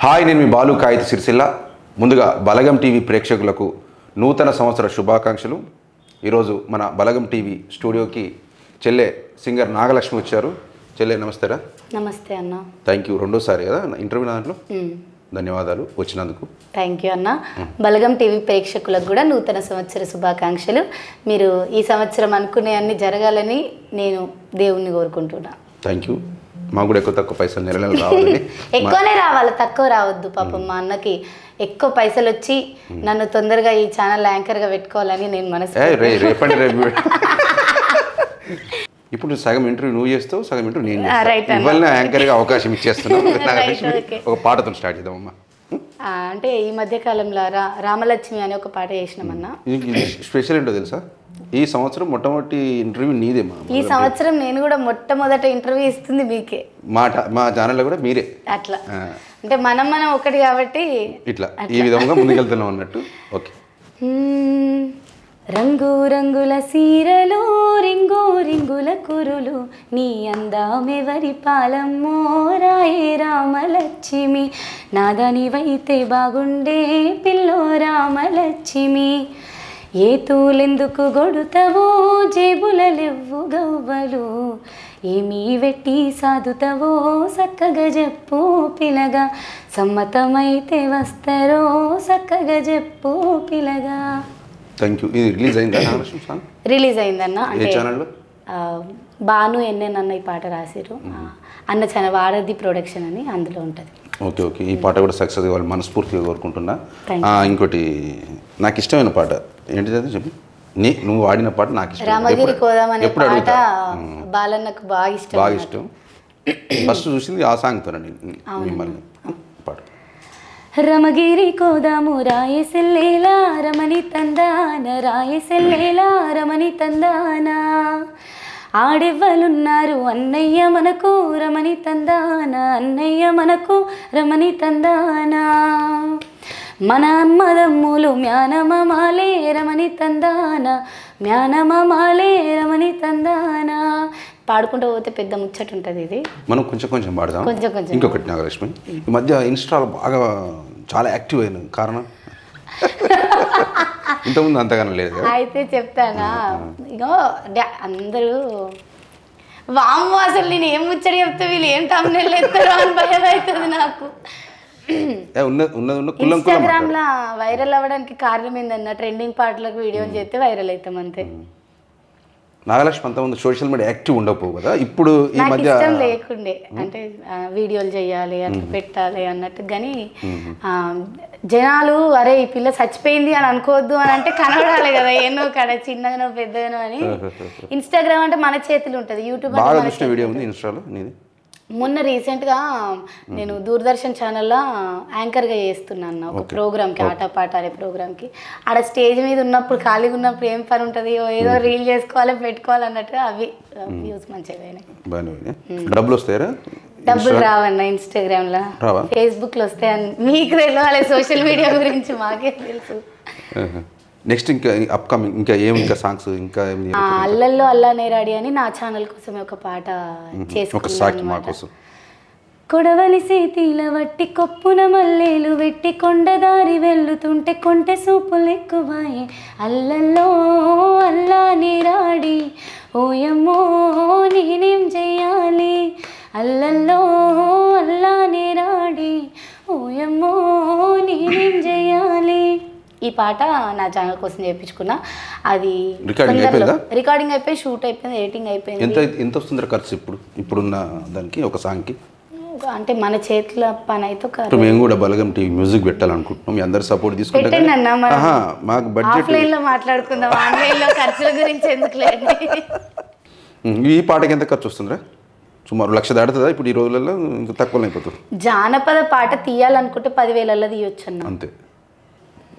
Hi, నేను మీ బాలు కాయిత్ సిరిసిల్ల. ముందుగా బలగం TV ప్రేక్షకులకు నూతన సంవత్సర శుభాకాంక్షలు. ఈరోజు మన బలగం టీవీ స్టూడియోకి చెల్లె సింగర్ నాగలక్ష్మి వచ్చారు. చెల్లె నమస్తేరా. నమస్తే అన్న. Thank you. రెండోసారి కదా ఇంటర్వ్యూ దాంట్లో. ధన్యవాదాలు వచ్చినందుకు. థ్యాంక్ యూ అన్న. బలగం టీవీ ప్రేక్షకులకు కూడా నూతన సంవత్సర శుభాకాంక్షలు. మీరు ఈ సంవత్సరం అనుకునే అన్ని జరగాలని నేను దేవుణ్ణి కోరుకుంటున్నా. Thank you. మాకు కూడా ఎక్కువ తక్కువ పైసలు నెల రావాలి. ఎక్కువనే రావాలి, తక్కువ రావద్దు. పాపం మా అన్నకి ఎక్కువ పైసలు వచ్చి నన్ను తొందరగా ఈ ఛానల్ యాంకర్గా పెట్టుకోవాలని నేను మనసు. రేపు ఇప్పుడు సగం ఇంటర్వ్యూ నువ్వు చేస్తావు, సగం ఇంటర్వ్యూ నేను చేస్తాను. ఇవాళ యాంకర్గా అవకాశం ఇచ్చేస్తున్నావు. ఒక పాటతో స్టార్ట్ చేద్దామమ్మా. అంటే ఈ మధ్య కాలంలో రామలక్ష్మి అనే ఒక పాట చేసినామన్నా. స్పెషల్ ఏంటో తెలుసా? ఈ సంవత్సరం మొట్టమొదటి ఇంటర్వ్యూ నీదేమా. ఈ సంవత్సరం నేను కూడా మొట్టమొదటి ఇంటర్వ్యూ ఇస్తుంది మీకే. మా ఛానల్లో కూడా మీరే. అట్లా అంటే మనం ఒకటి కాబట్టి ఇట్లా ఈ విధంగా ముందుకెళ్తున్నాం అన్నట్టు. ఓకే. రంగు రంగుల సీరలు, రింగు రింగుల కురులు, నీ అందామెవరి పాలమ్మో రాయే రామలక్ష్మి, నాదానివైతే బాగుండే పిల్లో రామలక్ష్మి, ఏ తూలెందుకు గొడుతవో జేబులెవ్వు గవ్వలు, ఏమీ వెట్టి సాదుతవో సక్కగా చెప్పు పిలగా, సమ్మతమైతే వస్తారో సక్కగా చెప్పు పిలగా. Thank you. ఇది రిలీజ్ అయిందా? రిలీజ్ అయిందన్న. ఏ ఛానల్లో? బాను ఎన్ఎన్ అన్న ఈ పాట రాసిరు. అన్న ఛానల్ వారధి ప్రొడక్షన్ అని అందులో ఉంటుంది. Okay okay. ఈ పాట కూడా సక్సెస్ కావాలి మనస్ఫూర్తిగా కోరుకుంటున్నా. ఇంకోటి నాకు ఇష్టమైన పాట ఏంటిది అది చెప్పి. నువ్వు వాడిన పాట నాకు ఇష్టం. రామగిరి కోదామనే పాట బాలన్నకు బాగా ఇష్టం. ఫస్ట్ చూసింది ఆ సాంగ్తోనండి మిమ్మల్ని. పాట రమగిరి కోదాము రాయ సెల్లేలా రమణి తందాన, రాయ సెల్లేలా రమణి తందాన, ఆడెవ్వలున్నారు అన్నయ్య మనకు రమణి తందాన, అన్నయ్య మనకు రమణి తందాన, మన అమ్మదమ్ములు మ్యానమాలే రమణి తందాన, మ్యానమాలే రమణి తందాన. పాడుకుంటూ పోతే పెద్ద ముచ్చట ఉంటుంది. ఇది మనం కొంచెం కొంచెం పాడదాం. కొంచెం. ఇంకొకటి నాగలక్ష్మి, ఈ మధ్య ఇన్స్టాలో బాగా చాలా యాక్టివ్ అయిన కారణం ఇంతకుముందు అంతగానో లేదు. అయితే చెప్తానా, ఇగో అందరూ వాము అసలు నేను ఏం ముచ్చడి చెప్తే వీళ్ళు ఏం తమ్ముళ్ళు ఎత్తారో అని భయం అవుతుంది నాకు. ఇన్స్టాగ్రామ్ లా వైరల్ అవ్వడానికి కారణం ఏందన్న, ట్రెండింగ్ పాటలకు వీడియోలు చేస్తే వైరల్ అవుతాం అంతే. నాగలక్ష్మి అంతకుముందు సోషల్ మీడియా యాక్టివ్ ఉండకపోవు కదా, ఇప్పుడు ఈ మధ్య ఇష్టం లేకుండే. అంటే వీడియోలు చేయాలి అట్లా పెట్టాలి అన్నట్టు. కానీ జనాలు అరే ఈ పిల్ల చచ్చిపోయింది అని అనుకోవద్దు అని అంటే కనబడాలి కదా, ఎన్నో కాడ చిన్నగానో పెద్దగానో అని. ఇన్స్టాగ్రామ్ అంటే మన చేతులు ఉంటుంది, యూట్యూబ్ వీడియో ఉంది ఇన్స్టాలో నీది. మొన్న రీసెంట్గా నేను దూరదర్శన్ ఛానల్లో యాంకర్గా చేస్తున్నాను ఒక ప్రోగ్రామ్కి, ఆటపాట అనే ప్రోగ్రామ్కి. ఆడ స్టేజ్ మీద ఉన్నప్పుడు ఖాళీగా ఉన్నప్పుడు ఏం పని ఉంటుంది, ఏదో రీల్ చేసుకోవాలి పెట్టుకోవాలి అన్నట్టు. అవి వ్యూస్ మంచిగా. డబ్బులు వస్తాయా? డబ్బులు రావన్న ఇన్స్టాగ్రామ్లో, ఫేస్బుక్లో వస్తాయని మీకు తెలియాలి. సోషల్ మీడియా గురించి మాకే తెలుసు. నెక్స్ట్ ఇంకా అప్కమింగ్ ఇంకా సాంగ్స్ ఇంకా అల్లల్లో అల్లా నేరాడి అని నా ఛానల్ కోసం ఒక పాట చేసుకున్నాను. కొడవలి సేతిల వట్టి కొప్పున మల్లేలు వెట్టి కొండదారి వెళ్ళుతుంటే కొంటె సూపులు ఎక్కువాయే, అల్లల్లో అల్లా నేరాడి ఓయమ్మో నేనేం చెయ్యాలి, అల్లల్లో అల్లా నేరాడి ఓయమ్మో నేనేం చెయ్యాలి. ఈ పాట నా ఛానల్ కోసం చేయించుకున్నా. అది రికార్డింగ్ అయిపోయి షూట్ అయిపోయింది, ఎడిటింగ్ అయిపోయింది. ఎంత వస్తుంది ఖర్చు ఇప్పుడున్న దానికి ఒక సాంగ్కి? అంటే మన చేతుల పని అయితే మేము కూడా బలగం టీవీ మ్యూజిక్ పెట్టాలనుకుంటున్నాం. మీ అందరు సపోర్ట్ తీసుకుంటాం. మాకు బడ్జెట్ ఆఫ్లైన్లో మాట్లాడుకుందాం, ఆన్లైన్లో ఖర్చుల గురించి ఎందుకు లేదు. ఈ పాటకి ఎంత ఖర్చు వస్తుందిరా? సుమారు 1,00,000 దాడుతుందా ఇప్పుడు ఈ రోజులలో? ఇంకా తక్కువ అయిపోతుంది. జానపద పాట తీయాలనుకుంటే 10,000 తీయొచ్చు అన్న. అంతే.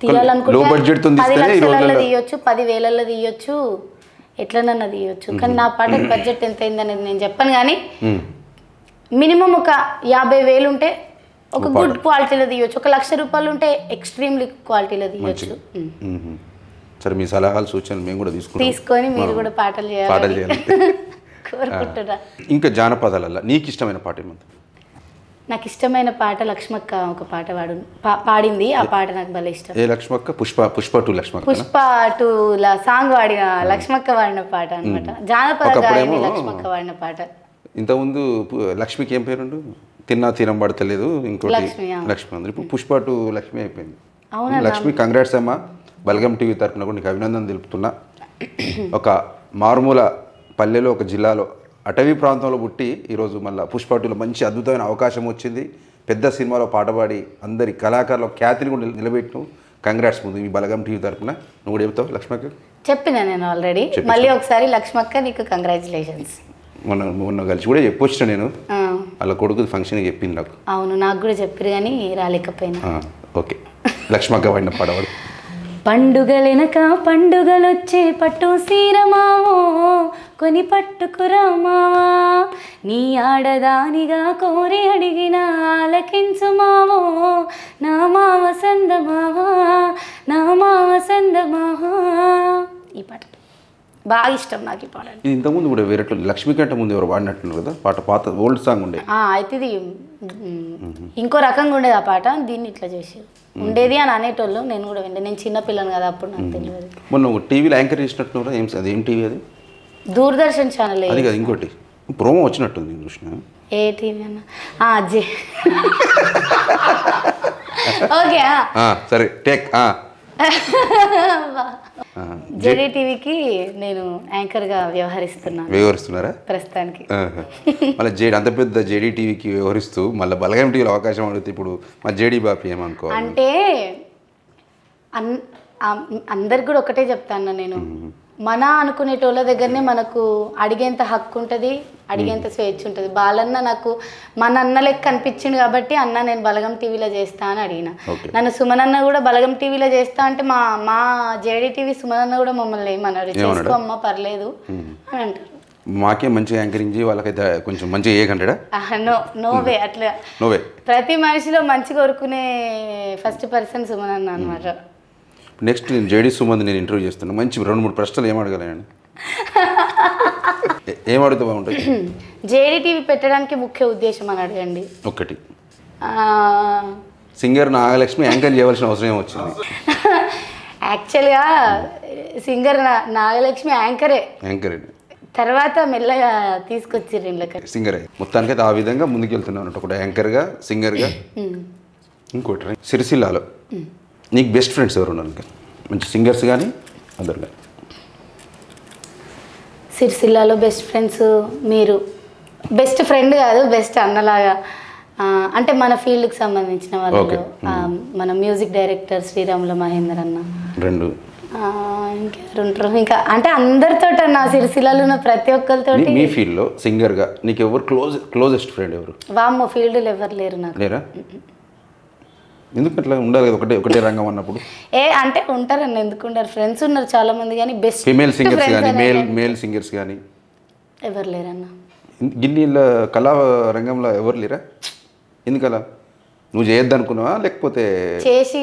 తీయాలనుకుంటే 10,00,000 తీయొచ్చు, 10,000 తీయొచ్చు, ఎట్లనన్నా తీయొచ్చు. కానీ నా పాటకి బడ్జెట్ ఎంత అయిందనేది నేను చెప్పను. కానీ మినిమం ఒక 50,000 ఉంటే ఒక గుడ్ క్వాలిటీలో తీయొచ్చు. ఒక 1,00,000 రూపాయలు ఉంటే ఎక్స్ట్రీమ్లీ క్వాలిటీలో తీయొచ్చు. సరే, మీ సలహాలు సూచనలు మేము కూడా తీసుకొని మీరు కూడా పాటలు చేయాలి కోరుకుంటున్నా. ఇంకా జానపదాలలో నీకు ఇష్టమైన పాట ఏమంత? నాకు ఇష్టమైన పాట లక్ష్మక్క ఒక పాట పాడింది. ఆ పాట నాకు భలే ఇష్టం. ఏ లక్ష్మక్క? పుష్ప 2 లక్ష్మక్క. పుష్ప 2 సాంగ్ పాడిన లక్ష్మక్క పాడిన పాట అనమాట. జానపద గాయని లక్ష్మక్క పాడిన పాట. ఇంతకుముందు లక్ష్మికి ఏం పేరుండు? తినం పడతలేదు, ఇంకోటి లక్ష్మి ఉంది. ఇప్పుడు పుష్ప 2 లక్ష్మి అయిపోయింది. లక్ష్మి, కంగ్రాట్స్ అమ్మా. బలగం టీవీ తరఫున కూడా నీకు అభినందన తెలుపుతున్నా. ఒక మారుమూల పల్లెలో, ఒక జిల్లాలో, అటవీ ప్రాంతంలో పుట్టి ఈరోజు మళ్ళీ పుష్ప 2లో మంచి అద్భుతమైన అవకాశం వచ్చింది. పెద్ద సినిమాలో పాట పాడి అందరి కళాకారుల ఖ్యాతిని కూడా నిలబెట్టు. కంగ్రాట్స్ ముందు మీ బలగం టీవీ తరఫున. నువ్వు కూడా చెప్తావు లక్ష్మక్క? చెప్పినా నేను ఆల్రెడీ. మళ్ళీ ఒకసారి లక్ష్మక్క నీకు కంగ్రాచులేషన్స్. మొన్న కలిసి కూడా చెప్పొచ్చిన నేను. వాళ్ళ కొడుకు ఫంక్షన్ చెప్పింది నాకు. అవును, నాకు కూడా చెప్పారు కానీ రాలేకపోయినా. ఓకే, లక్ష్మక్క వాడిన పాడవాడు. పండుగలెనక పండుగలొచ్చే పట్టు సీరమావో కొని పట్టుకురామావా, నీ ఆడదానిగా కోరి అడిగిన ఆలకించు మావో, నా మావ సందమావా, నా మావ సందమావా. ఈ పాట బాగా ఇష్టం నాకు. ఈ పాట ఇది ఇంతకుముందు కూడా వేరే లక్ష్మి కంటే ముందు ఎవరు వాడినట్టున్నారు కదా పాట? పాత ఓల్డ్ సాంగ్ ఉండే. అయితే ఇది ఇంకో రకంగా ఉండేది ఆ పాట. దీన్ని ఇట్లా చేసేది ఉండేది అని అనేటోళ్ళు. నేను కూడా వింటే నేను చిన్నపిల్లని కదా, అప్పుడు నాకు తెలియదు. మొన్న టీవీలో యాంకర్ చేసినట్టున్నారా? ఏం టీవీ అది? దూరదర్శన్ ఛానల్. అది కదా, ఇంకోటి ప్రోమో వచ్చినట్టుంది చూసిన. ఏ టీవీ అన్న? ఓకే సరే టేక్. జెడి టీవీకి నేను యాంకర్గా వ్యవహరిస్తున్నారా ప్రస్తుతానికి. మళ్ళీ అంత పెద్ద జేడీ టీవీకి వ్యవహరిస్తూ మళ్ళీ బలగం టీవీలో అవకాశం అడిగితే ఇప్పుడు మా జేడీ బాపి ఏమనుకో అంటే అందరికి కూడా ఒకటే చెప్తాను నేను. మన అనుకునేటోళ్ళ దగ్గరనే మనకు అడిగేంత హక్కు ఉంటుంది, అడిగేంత స్వేచ్ఛ ఉంటుంది. బాలన్న నాకు మన అన్న లెక్క అనిపించింది కాబట్టి అన్న నేను బలగం టీవీలో చేస్తా అని అడిగిన. నన్ను సుమనన్న కూడా బలగం టీవీలో చేస్తా అంటే మా జేడీ టీవీ సుమనన్న కూడా మమ్మల్ని ఏమన్నాడు, చేసుకో అమ్మ పర్లేదు అని అంటారు. మాకే మంచిగా యాంకరింగ్ వాళ్ళకైతే కొంచెం మంచిగా చేయకంటాడా? నోవే అట్లా. నోవే. ప్రతి మనిషిలో మంచి కోరుకునే ఫస్ట్ పర్సన్ సుమనన్న అనమాట. నెక్స్ట్ నేను జేడీ సుమంది నేను ఇంటర్వ్యూ చేస్తున్నాను. మంచి 2-3 ప్రశ్నలు ఏం అడగలేను? ఏం అడిగితే బాగుంటుంది? జేడీ టీవీ పెట్టడానికి ముఖ్య ఉద్దేశం అని అడగండి. ఒకటి, సింగర్ నాగలక్ష్మి యాంకర్ చేయవలసిన అవసరం ఏమొచ్చింది? యాక్చువల్గా సింగర్ నాగలక్ష్మి యాంకరే. తర్వాత మెల్లగా తీసుకొచ్చారు ఇంట్లోకి సింగర్. మొత్తానికైతే ఆ విధంగా ముందుకెళ్తున్నాను అన్నట్టు. ఒకటి యాంకర్గా, సింగర్గా. ఇంకోటి సిరిసిల్లాలో నీకు బెస్ట్ ఫ్రెండ్స్ ఎవరు ఉన్నారు? మంచి సింగర్స్ కానీ అందరు కానీ. సిరిసిల్లాలో బెస్ట్ ఫ్రెండ్స్ మీరు. బెస్ట్ ఫ్రెండ్ కాదు, బెస్ట్ అన్నలాగా. అంటే మన ఫీల్డ్కి సంబంధించిన వాళ్ళు. మన మ్యూజిక్ డైరెక్టర్ శ్రీరాముల మహేందర్ అన్న. 2. ఇంకెవరుంటారు? ఇంకా అంటే అందరితో అన్న సిరిసిల్లాలో ఉన్న ప్రతి ఒక్కరితో. మీ ఫీల్డ్లో సింగర్గా నీకు ఎవరు క్లోజెస్ట్ ఫ్రెండ్ ఎవరు? వామ్మో, ఫీల్డ్లో ఎవరు లేరు నాకు. లేరా? ఎందుకు అట్లా ఉండాలి కదా, ఒకటే రంగం అన్నప్పుడు? అంటే ఉంటారన్న, ఎందుకు ఉండరు? ఫ్రెండ్స్ ఉన్నారు చాలా మంది, కానీ బెస్ట్ ఫీమేల్ సింగర్స్ కానీ మేల్ సింగర్స్ కానీ ఎవరు లేరన్న. గిన్నెల కళా రంగంలో ఎవరు లేరా? ఎందుకలా? నువ్వు చేయొద్దు అనుకున్నావా లేకపోతే చేసి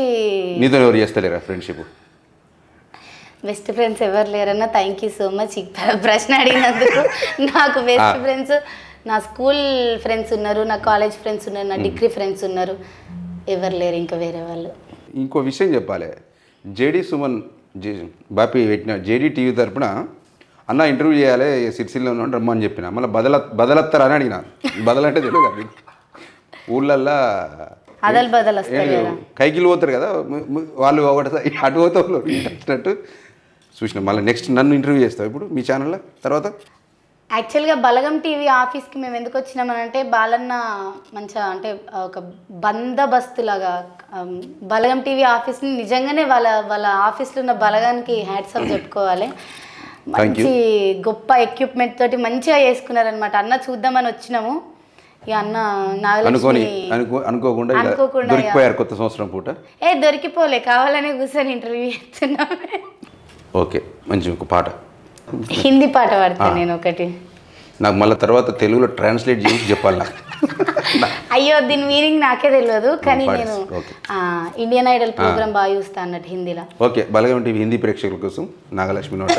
నీతో ఎవరు చేస్తలేరా ఫ్రెండ్షిప్? బెస్ట్ ఫ్రెండ్స్ ఎవరు లేరన్న. థ్యాంక్ యూ సో మచ్ ఈ ప్రశ్న అడిగినందుకు. నాకు బెస్ట్ ఫ్రెండ్స్ నా స్కూల్ ఫ్రెండ్స్ ఉన్నారు, నా కాలేజ్ ఫ్రెండ్స్ ఉన్నారు, నా డిగ్రీ ఫ్రెండ్స్ ఉన్నారు. ఎవరు లేరు ఇంకా వేరే వాళ్ళు. ఇంకో విషయం చెప్పాలి. జేడీ సుమన్ బాపి పెట్టిన జేడీ టీవీ తరపున అన్న ఇంటర్వ్యూ చేయాలి సిరిసిల్లో రమ్మని చెప్పిన. మళ్ళీ బదలత్తారా అని అడిగిన. బదలంటే తెలియదు కదా ఊళ్ళల్లో కైకిలు పోతారు కదా వాళ్ళు, ఒకటి అటు పోతారు ఇచ్చినట్టు చూసిన. మళ్ళీ నెక్స్ట్ నన్ను ఇంటర్వ్యూ చేస్తావు ఇప్పుడు మీ ఛానల్లో తర్వాత. యాక్చువల్గా బలగం టీవీ ఆఫీస్కి మేము ఎందుకు వచ్చినామనంటే బాలన్న మంచిగా అంటే ఒక బందోబస్తులాగా బలగం టీవీ ఆఫీస్ని నిజంగానే వాళ్ళ ఆఫీస్లో ఉన్న బలగానికి హ్యాట్స్ ఆఫ్ చెప్పుకోవాలి. మంచి గొప్ప ఎక్విప్మెంట్ తోటి మంచిగా చేసుకున్నారనమాట. అన్న చూద్దామని వచ్చినాము. ఇక అన్న నాగలక్ష్మి అనుకోకుండా దొరికిపోయారు కొత్త సంవత్సరం పూట. దొరికిపోలే, కావాలనే కూర్చొని ఇంటర్వ్యూ చేస్తున్నాము. ఓకే, మంచి ఒక పాట హిందీ పాట పాడతాను నేను ఒకటి. నాకు మళ్ళీ తర్వాత తెలుగులో ట్రాన్స్లేట్ చేసి చెప్పాలి నాకు. అయ్యో, దీని మీనింగ్ నాకే తెలియదు, కానీ నేను ఇండియన్ ఐడల్ ప్రోగ్రామ్ బాగా చూస్తా అన్నట్టు హిందీలో. ఓకే, బలగం టీవీ హిందీ ప్రేక్షకుల కోసం నాగలక్ష్మి నోట.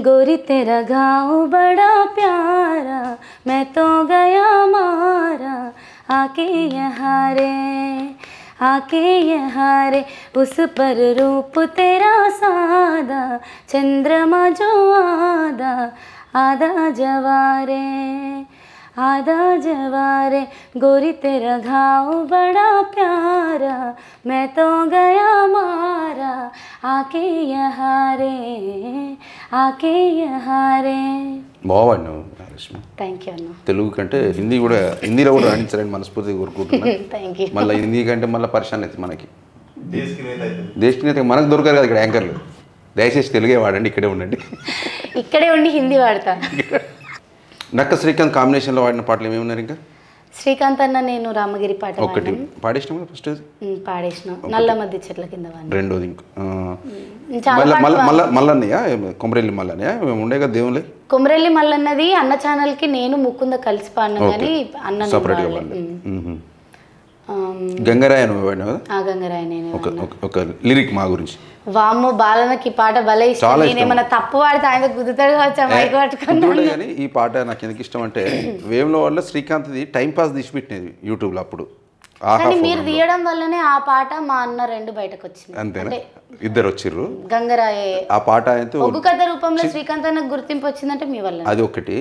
गोरी तेरा गाँव बड़ा प्यारा, मैं तो गया मारा, आके यहाँ रे, आके यहाँ रे, उस पर रूप तेरा सादा, चंद्रमा जो आधा आधा जवारे, आधा जवारे, गोरी तेरा घाव बड़ा प्यारा, मैं तो गया मारा, आके यहाँ रे, आके यहाँ रे. బాగున్నావు నాగలక్ష్మి. థ్యాంక్ యూ అన్న. తెలుగు కంటే హిందీలో కూడా రాణించాలని మనస్ఫూర్తిగా కోరుకుంటున్నాను. Thank you. మళ్ళీ హిందీ కంటే మళ్ళీ పరిశాన్ అవుతుంది మనకి. దేశకి నేత మనకు దొరకారు కదా ఇక్కడ యాంకర్లు. దయచేసి తెలుగే వాడండి, ఇక్కడే ఉండండి. ఇక్కడే ఉండి హిందీ వాడతా. నక్క శ్రీకాంత్ కాంబినేషన్లో వాడిన పాటలు ఏమేమి ఉన్నారు ఇంకా? శ్రీకాంత్ అన్న నేను రామగిరి పాట ఒకటి పాడేసినాం కదా ఫస్ట్. పాడేసిన నల్ల మధ్య చెట్ల కింద వాడిన. రెండోది ఇంకా మల్లన్నయ్య కొమరెల్లి మల్లన్నయ్య ఉండే కదా దేవులే. కొమరెల్లి మల్లన్నది అన్న ఛానల్కి నేను ముకుంద కలిసి పాడిన కానీ అన్న సపరేట్గా వాడిన. గంగరాయ నువ్వు వాడినావు కదా? ఆ గంగరాయ నేను. ఒక లిరిక్ మా గురించి. వామ్మో బాలనకి ఈ పాట భలే ఇష్టం. నేను ఏమన్నా తప్పు వాడితే ఆయన గుద్దుతాడు కావచ్చు మైక్ పట్టుకున్నాను. కానీ ఈ పాట నాకు ఎందుకు ఇష్టం అంటే వేముల వల్ల శ్రీకాంత్ది టైం పాస్ తీసి పెట్టినది యూట్యూబ్లో అప్పుడు. కానీ మీరు తీయడం వల్లనే ఆ పాట మా అన్న రెండు బయటకు వచ్చింది. అంతేనా? ఇద్దరు వచ్చిర్రు. గంగరాయ ఆ పాట అయితే ఒగ్గు కథ రూపంలో శ్రీకాంత్ అన్న గుర్తింపు వచ్చిందంటే మీ వల్ల. అది ఒకటి.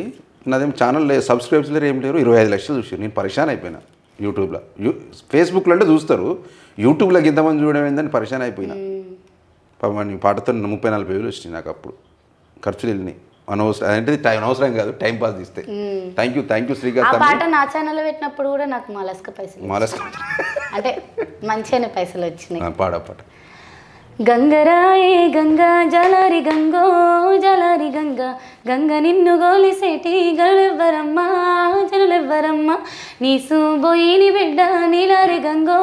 నాదేం ఛానల్ సబ్స్క్రైబ్స్ లేరు, ఏం లేరు. 25 లక్షలు చూసారు. నేను పరిశాన్ అయిపోయినా యూట్యూబ్లో. ఫేస్బుక్లో అంటే చూస్తారు, యూట్యూబ్లోకి ఇంతమంది చూడడం ఏందని పరిశాన్ అయిపోయినా. పాపం పాటతో 30-40 వేలు వచ్చినాయి నాకు అప్పుడు. ఖర్చులు వెళ్ళినాయి అనవసరం. అంటే అనవసరం కాదు, టైం పాస్ తీస్తే. Thank you Srikanth. ఆ పాట నా ఛానల్లో పెట్టినప్పుడు కూడా నాకు మాలస్క పైసలు అంటే మంచిగానే పైసలు వచ్చినాయి. పాట గంగరాయే గంగా జలారి గంగో జలారి గంగా, గంగ నిన్ను గోలిసేటి గరులెవ్వరమ్మా జనులెవ్వరమ్మా, నీ సూబోయిని బిడ్డ నీలారి గంగో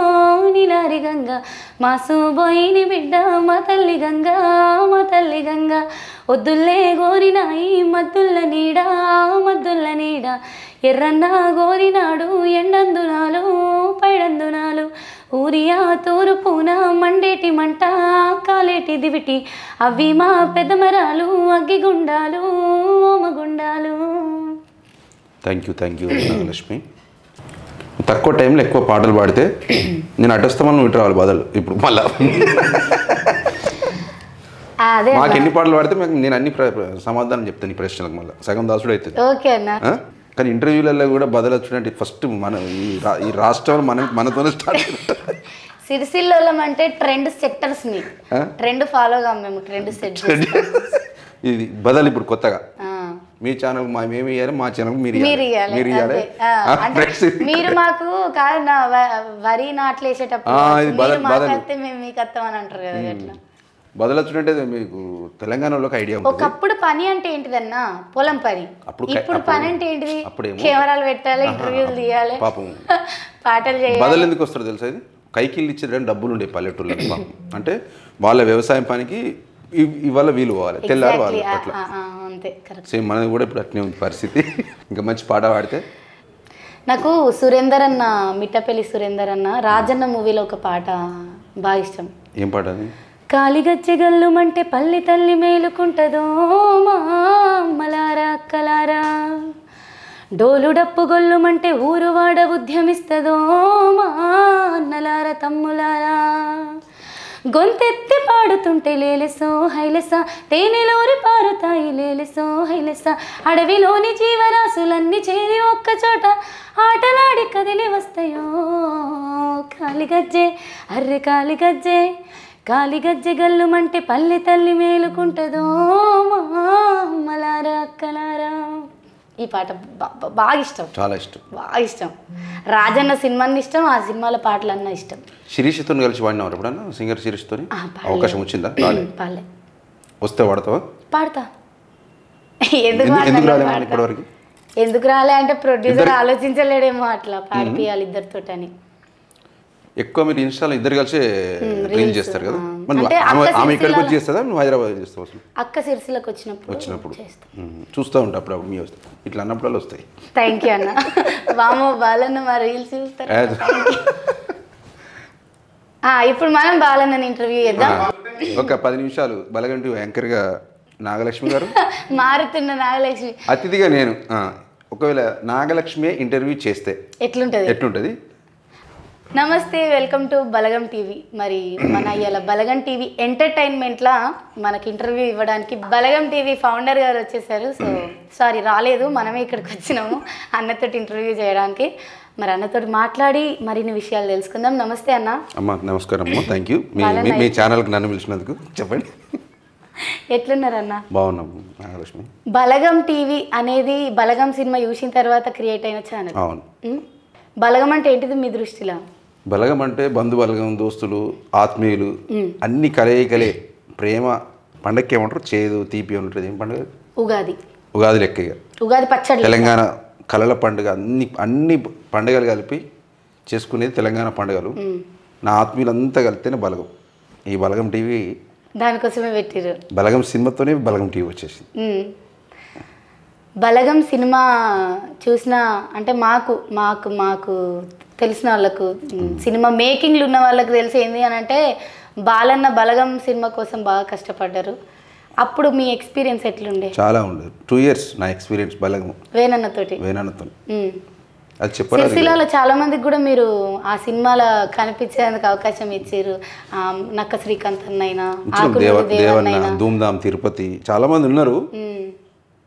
నీలారి గంగా, మా సూబోయిని బిడ్డ మా తల్లి గంగా మా తల్లి గంగా, వద్దుల్లే గోరినాయి మద్దుల్ల నీడా మద్దుల్ల నీడా, ఎర్రన్న గోరినాడు ఎండందునాలు పైడందునాలు, ఊరియా తూరుపున మండేటి మంట కాలేటి దివిటి, అవి మా పెద్దమరాలు అగ్గిగుండాలు ఓమగుండాలు. Thank you Nagalakshmi. తక్కువ టైంలో ఎక్కువ పాటలు పాడితే నేను అటొస్తామని ఇటు రావాలి బదులు. ఇప్పుడు మళ్ళా మాకు ఎన్ని పాటలు పాడితే నేను అన్ని సమాధానం చెప్తాను ఈ ప్రశ్నలకు. మళ్ళీ సగం దాసుడు అవుతుంది. ఓకే అన్న. కానీ ఇంటర్వ్యూలలో కూడా బదులు వచ్చినట్టు ఫస్ట్ మన ఈ రాష్ట్రంలో మనతోనే స్టార్ట్. సిరిసిల్లోలం అంటే ట్రెండ్ సెక్టర్స్ ని ట్రెండ్ ఫాలో గా మేము ట్రెండ్ సెట్ ఇది బదులు ఇప్పుడు కొత్తగా మీ ఛానల్ మేము ఇవ్వాలి, మా ఛానల్ మీరు ఇవ్వాలి. మీరు మాకు కాదు వరి నాట్లు వేసేటప్పుడు మేము మీకు వస్తామని అంటారు కదా. ఎట్లా బదులు వచ్చినట్టే మీకు తెలంగాణలోకి ఐడియా ఉంటుంది. ఒకప్పుడు పని అంటే ఏంటిదన్నా పొలం పని. ఇప్పుడు పని అంటే ఏంటిది? కెమెరాలు పెట్టాలి, ఇంటర్వ్యూలు తీయాలి, పాటలు చేయాలి. బదులు ఎందుకు వస్తారు తెలుసా? ఇది కైకిళ్ళు ఇచ్చేదాన్ని డబ్బులు ఉండే పల్లెటూళ్ళలో. అంటే వాళ్ళ వ్యవసాయం పనికి ఇవాళ వీలు పోవాలి, తెల్లారు వాళ్ళు. అట్లా సేమ్ మనది కూడా ఇప్పుడు అట్నే ఉంది పరిస్థితి. ఇంకా మంచి పాట పాడితే నాకు సురేందర్ అన్న మిట్టపల్లి సురేందర్ అన్న రాజన్న మూవీలో ఒక పాట బాగా ఇష్టం. ఏం పాట అది? కాలిగచ్చి గల్లుమంటే పల్లి తల్లి మేలుకుంటదో మా అమ్మలారా అక్కలారా, డోలు డప్పు గొల్లుమంటే ఊరువాడ ఉద్యమిస్తదో మా అన్నలారా తమ్ములారా, గొంతెత్తి పాడుతుంటే లేలెసో హైలెస తేనెలోరి పారుతాయి లేలెసో హైలెస, అడవిలోని జీవరాశులన్నీ చేరి ఒక్క చోట ఆటలాడి కదిలి వస్తాయో కాలిగజ్జే అర్రె కాలిగజ్జే, కాలిగజ్జె గల్లుమంటే పల్లె తల్లి మేలుకుంటదో మా అమ్మలారా అక్కలారా. ఈ పాట బాగా ఇష్టం, చాలా ఇష్టం, బాగా ఇష్టం. రాజన్న సినిమాని ఇష్టం, ఆ సినిమాల పాటలు అన్న ఇష్టం. శిరీషతో కలిసి పాడినవారు ఎప్పుడన్నా? సింగర్ శిరీషతో అవకాశం వచ్చిందా? పాడలే. వస్తే పాడతావా? పాడతా. ఎందుకు రాలేమో ఇప్పటివరకు? ఎందుకు రాలే అంటే ప్రొడ్యూసర్ ఆలోచించలేడేమో అట్లా పాడిపియాలి ఇద్దరితో అని. ఎక్కువ మీరు ఇన్స్టాలో ఇద్దరు కలిసి రీల్ చేస్తారు కదా. ఆమె ఇక్కడికి వచ్చి చేస్తుందా, నువ్వు హైదరాబాద్ చేస్తావు? అసలు అక్క సిరిసిలకు వచ్చినప్పుడు చూస్తూ ఉంటా అప్పుడు మీ వస్తాయి ఇట్లా అన్నప్పుడు వస్తాయి. థ్యాంక్ యూ అన్న. వామో బాలన్న మా రీల్స్ చూస్తారు. ఇప్పుడు మనం బాలన్న ఇంటర్వ్యూ చేద్దాం. ఒక 10 నిమిషాలు బలగంటి యాంకర్గా నాగలక్ష్మి గారు మారుతున్న నాగలక్ష్మి అతిథిగా నేను. ఒకవేళ నాగలక్ష్మి ఇంటర్వ్యూ చేస్తే ఎట్లుంటుంది నమస్తే, వెల్కమ్ టు బలగం టీవీ. మరి మన ఇవాళ బలగం టీవీ ఎంటర్టైన్మెంట్లా మనకి ఇంటర్వ్యూ ఇవ్వడానికి బలగం టీవీ ఫౌండర్ గారు వచ్చేసారు. సారీ రాలేదు, మనమే ఇక్కడికి వచ్చినాము అన్నతోటి ఇంటర్వ్యూ చేయడానికి. మరి అన్నతోటి మాట్లాడి మరిన్ని విషయాలు తెలుసుకుందాం. నమస్తే అన్న. అమ్మ నమస్కారం అమ్మ, థ్యాంక్ యూ మీ ఛానల్కి నన్ను పిలిచినందుకు. చెప్పండి, ఎట్లున్నారన్న? బాగున్నాము నాగలక్ష్మి. బలగం టీవీ అనేది బలగం సినిమా చూసిన తర్వాత క్రియేట్ అయిన ఛానల్. అవును. బలగం అంటే ఏంటిది మీ దృష్టిలో? బలగం అంటే బంధు బలగం, దోస్తులు, ఆత్మీయులు అన్ని కలయికలే. ప్రేమ పండగకి ఏమంటారు, చేదు తీపి ఉంటుంది. ఏం పండుగ? ఉగాది. ఉగాది లెక్కగా ఉగాది పచ్చడి, తెలంగాణ కళల పండుగ. అన్ని పండుగలు కలిపి చేసుకునేది తెలంగాణ పండుగలు. నా ఆత్మీయులంతా కలిపితేనే బలగం. ఈ బలగం టీవీ దానికోసమే పెట్టిరు. బలగం సినిమాతోనే బలగం టీవీ వచ్చేసింది. బలగం సినిమా చూసిన అంటే మాకు మాకు మాకు తెలిసిన వాళ్ళకు, సినిమా మేకింగ్లు ఉన్న వాళ్ళకి తెలిసేంది అని అంటే బాలన్న బలగం సినిమా కోసం బాగా కష్టపడ్డారు. అప్పుడు మీ ఎక్స్పీరియన్స్ ఎట్లుండే? చాలా ఉండదు. 2 years నా ఎక్స్పీరియన్స్ బలగం వేణన్నతో. అది చెప్పారు. సిరిసిల్లలో చాలా మందికి కూడా మీరు ఆ సినిమాలో కనిపించేందుకు అవకాశం ఇచ్చారు. నక్క శ్రీకాంత్ అన్నైనా, దేవన్న, ధూమ్ధామ్ తిరుపతి, చాలా మంది ఉన్నారు.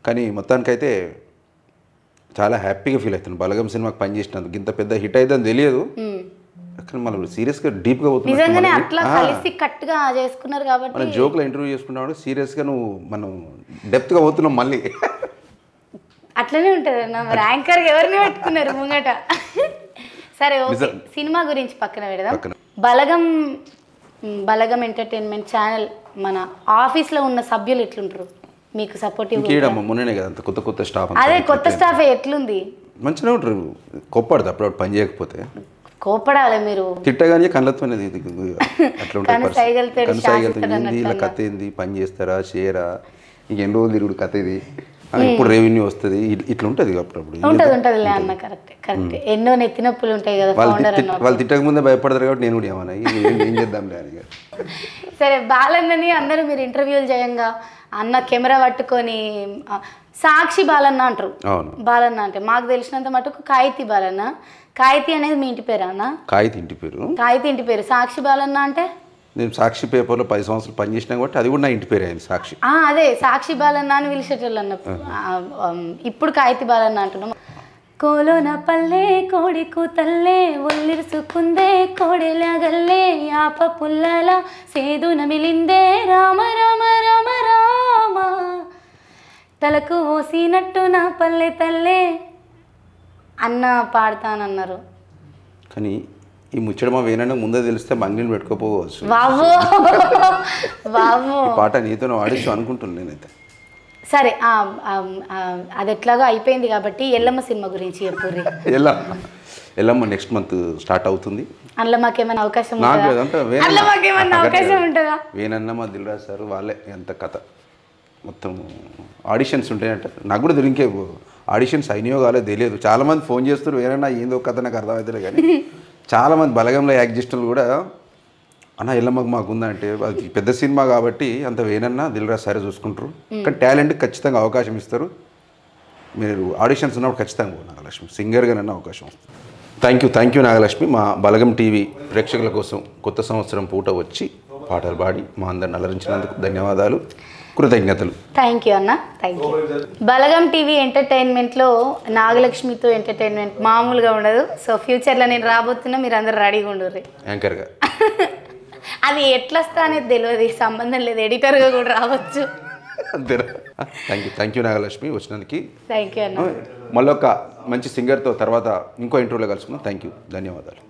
కానీ మొత్తానికైతే చాలా హ్యాపీగా ఫీల్ అవుతాను బలగం సినిమాకి పనిచేసినందుకు. ఇంత పెద్ద హిట్ అయిద్దని తెలియదు, కానీ మనం సీరియస్గా డీప్గా పోతున్నాం. మనం జోక్లో ఇంటర్వ్యూ చేసుకున్నాడు, సీరియస్గా మనం డెప్త్గా పోతున్నాం మళ్ళీ. అట్లనే ఉంటుంది అన్న. మరి యాంకర్ ఎవరిని పెట్టుకున్నారు ముంగట? సరే, ఓకే, సినిమా గురించి పక్కన పెడదాం. బలగం ఎంటర్టైన్మెంట్ ఛానల్ మన ఆఫీస్లో ఉన్న సభ్యులు ఎట్లుంటారు మీకు సపోర్టివ్? మొన్ననే కదా అంత కొత్త స్టాఫ్. అదే కొత్త స్టాఫ్ ఎట్లుంది? మంచిగా ఉంటారు. కోప్పడదు అప్పుడు పని చేయకపోతే. కోపడాలి మీరు? తిట్టగానే కళ్ళతో అట్లా ఉంటుంది. ఇలా కథ ఏంది, పని చేస్తారా చేయరా, ఇంకెన్ని రోజులు తిరుగుడు కథ ఇది, ఇప్పుడు రెవెన్యూ వస్తుంది, ఇట్లా ఉంటుంది అప్పుడప్పుడు. ఉంటది అన్న. కరెక్ట్. ఎన్నో నెత్తినొప్పులు ఉంటాయి కదా. వాళ్ళు తిట్టక ముందే భయపడతారు కాబట్టి నేను కూడా ఏమన్నా ఏం చేద్దాం అని. సరే, బాలన్నని అందరూ మీరు ఇంటర్వ్యూలు చేయంగా అన్న కెమెరా పట్టుకొని సాక్షి బాలన్న అంటారు. బాలన్న అంటే మాకు తెలిసినంత మటుకు కాయితీ బాలన్న. కాయితీ అనేది మీ ఇంటి పేరా అన్న? కాయితీ ఇంటి పేరు. సాక్షి బాలన్న అంటే నేను సాక్షి పేపర్లో 10 సంవత్సరాలు పనిచేసినా కాబట్టి అది కూడా నా ఇంటి పేరు అయింది, సాక్షి. అదే సాక్షి బాలన్న అని పిలిచేటోళ్ళు అన్న. ఇప్పుడు కాయితీ బాలన్న అంటున్నాం. కోలోన పల్లె కోడి కూతల్లే ఒల్లిరుసుకుందే కోడెలాగల్లే యాప పుల్లల సేదున మిలిందే రామ రామ రామ రామ తలకు ఓసినట్టు నా పల్లె తల్లే అన్న పాడతానన్నారు. కానీ ఈ ముచ్చట మా వేనన్నా ముందే తెలిస్తే మంగిని పెట్టుకోపోవచ్చు. పాట నీతో వాడచ్చు అనుకుంటున్నాను నేనైతే. సరే, అది ఎట్లాగో అయిపోయింది కాబట్టి ఎల్లమ్మ సినిమా గురించి చెప్పుర్రి. ఎల్లమ్మ నెక్స్ట్ మంత్ స్టార్ట్ అవుతుంది. అందులో మాకేమైనా అవకాశం ఉంటుందా? వేనన్న మా దిల్రాజ్ సార్ వాళ్ళే ఎంత కథ మొత్తం ఆడిషన్స్ ఉంటాయంట. నాకు కూడా ఇంకే ఆడిషన్స్ అయినాయో కాలేదు తెలియదు. చాలామంది ఫోన్ చేస్తారు, వేనన్నా ఏందో కథ నాకు అర్థమవుతుంది. కానీ చాలామంది బలగంలో యాక్ట్ చేస్తున్నారు కూడా, అన్న ఎల్లమ్మకు మాకు ఉందంటే అది పెద్ద సినిమా కాబట్టి అంత వేనన్నా దిల్రాజ్ సరే చూసుకుంటారు. కానీ టాలెంట్కి ఖచ్చితంగా అవకాశం ఇస్తారు. మీరు ఆడిషన్స్ ఉన్నప్పుడు ఖచ్చితంగా నాగలక్ష్మి సింగర్గా నన్ను అవకాశం వస్తుంది. Thank you Nagalakshmi. మా బలగం టీవీ ప్రేక్షకుల కోసం కొత్త సంవత్సరం పూట వచ్చి పాటలు పాడి మా అందరిని అలరించినందుకు ధన్యవాదాలు, కృతజ్ఞతలు. థ్యాంక్ యూ అన్న. బలగం టీవీ ఎంటర్టైన్మెంట్లో నాగలక్ష్మితో ఎంటర్టైన్మెంట్ మామూలుగా ఉండదు. సో ఫ్యూచర్లో నేను రాబోతున్నా, మీరు అందరు రెడీగా ఉండరు యాంకర్గా. అది ఎట్లా వస్తా అనేది తెలియదు, సంబంధం లేదు, ఎడిటర్గా కూడా రావచ్చు. అంతేనా? థ్యాంక్ యూ నాగలక్ష్మి వచ్చినందుకు. థ్యాంక్ యూ అన్న. మళ్ళొక మంచి సింగర్తో తర్వాత ఇంకో ఇంటర్వ్యూలో కలుసుకుందాం. థ్యాంక్ యూ, ధన్యవాదాలు.